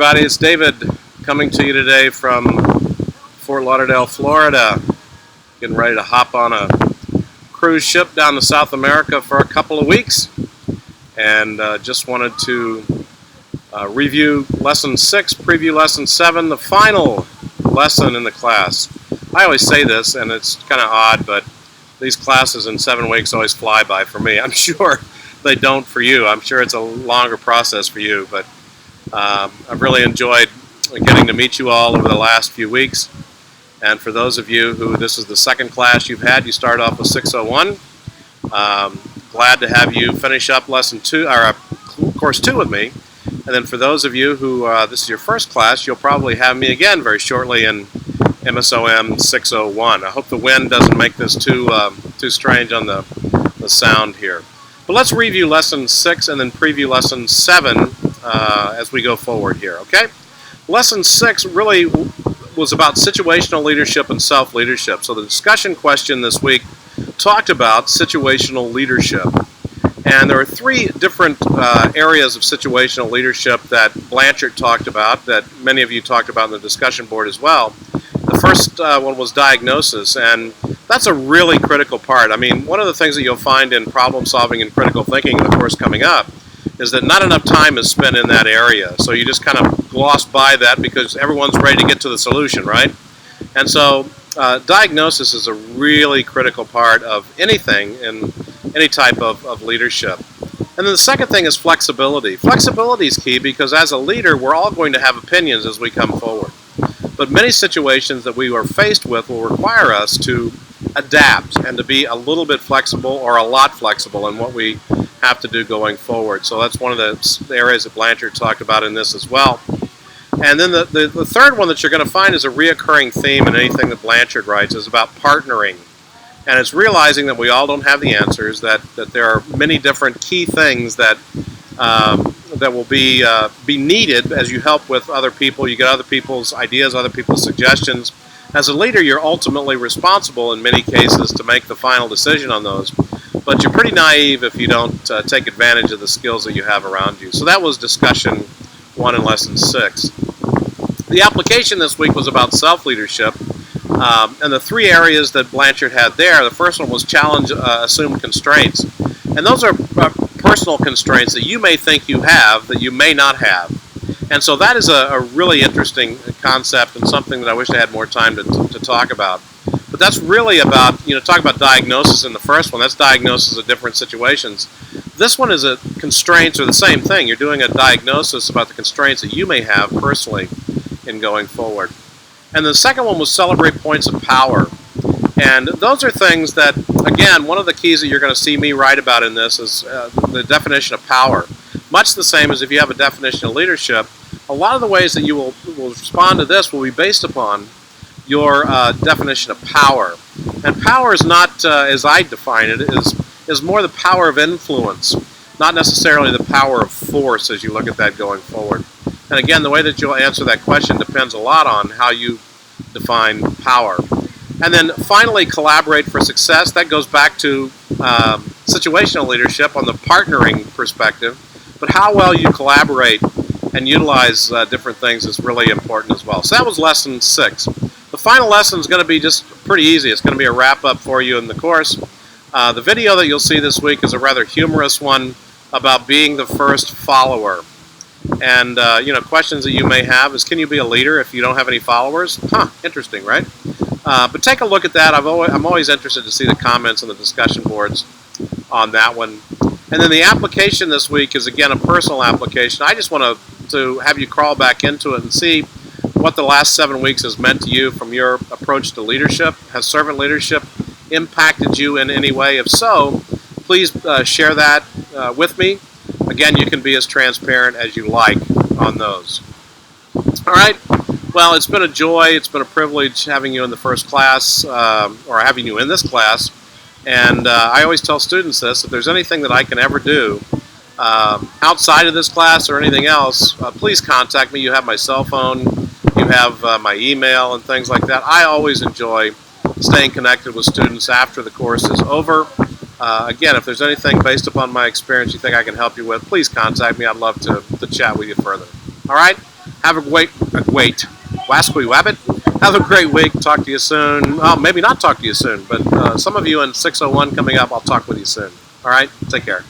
everybody, it's David coming to you today from Fort Lauderdale, Florida. Getting ready to hop on a cruise ship down to South America for a couple of weeks. And just wanted to review Lesson 6, preview Lesson 7, the final lesson in the class. I always say this, and it's kind of odd, but these classes in 7 weeks always fly by for me. I'm sure they don't for you. I'm sure it's a longer process for you, but I've really enjoyed getting to meet you all over the last few weeks. And for those of you who this is the second class you've had, you start off with 601. Glad to have you finish up Lesson 2, or Course 2 with me. And then for those of you who this is your first class, you'll probably have me again very shortly in MSOM 601. I hope the wind doesn't make this too strange on the sound here. But let's review Lesson 6 and then preview Lesson 7 as we go forward here, okay? Lesson 6 really was about situational leadership and self-leadership. So the discussion question this week talked about situational leadership. And there are 3 different areas of situational leadership that Blanchard talked about, that many of you talked about in the discussion board as well. The first one was diagnosis, and that's a really critical part. I mean, one of the things that you'll find in problem solving and critical thinking in the course coming up is that not enough time is spent in that area. So you just kind of gloss by that because everyone's ready to get to the solution, right? And so diagnosis is a really critical part of anything in any type of leadership. And then the second thing is flexibility. Flexibility is key because as a leader, we're all going to have opinions as we come forward. But many situations that we are faced with will require us to adapt and to be a little bit flexible or a lot flexible in what we have to do going forward. So that's one of the areas that Blanchard talked about in this as well. And then the third one that you're going to find is a reoccurring theme in anything that Blanchard writes is about partnering. And it's realizing that we all don't have the answers, that there are many different key things that that will be needed as you help with other people. You get other people's ideas, other people's suggestions. As a leader, you're ultimately responsible in many cases to make the final decision on those. But you're pretty naive if you don't take advantage of the skills that you have around you. So that was discussion 1 in Lesson 6. The application this week was about self-leadership. And the 3 areas that Blanchard had there, the first one was challenge assumed constraints. And those are personal constraints that you may think you have that you may not have. And so that is a really interesting concept and something that I wish I had more time to talk about. But that's really about, talk about diagnosis in the first one. That's diagnosis of different situations. This one is constraints are the same thing. You're doing a diagnosis about the constraints that you may have personally in going forward. And the second one was celebrate points of power. And those are things that, again, one of the keys that you're going to see me write about in this is the definition of power. Much the same as if you have a definition of leadership, a lot of the ways that you will respond to this will be based upon your definition of power. And power is not, as I define it, is more the power of influence, not necessarily the power of force as you look at that going forward. And again, the way that you'll answer that question depends a lot on how you define power. And then finally, collaborate for success. That goes back to situational leadership on the partnering perspective. But how well you collaborate and utilize different things is really important as well. So that was Lesson 6. The final lesson is going to be just pretty easy. It's going to be a wrap-up for you in the course. The video that you'll see this week is a rather humorous one about being the first follower. And, questions that you may have is, can you be a leader if you don't have any followers? Interesting, right? But take a look at that. I'm always interested to see the comments on the discussion boards on that one. And then the application this week is, again, a personal application. I just want to have you crawl back into it and see what the last 7 weeks has meant to you from your approach to leadership. Has servant leadership impacted you in any way? If so, please share that with me. Again, you can be as transparent as you like on those. All right. Well, it's been a joy. It's been a privilege having you in the first class, or having you in this class. And I always tell students this: if there's anything that I can ever do outside of this class or anything else, please contact me. You have my cell phone. You have my email and things like that. I always enjoy staying connected with students after the course is over. Again, if there's anything based upon my experience you think I can help you with, please contact me. I'd love to chat with you further. All right? Have a wasquy wabbit. Have a great week. Talk to you soon. Oh, maybe not talk to you soon, but some of you in 601 coming up, I'll talk with you soon. All right? Take care.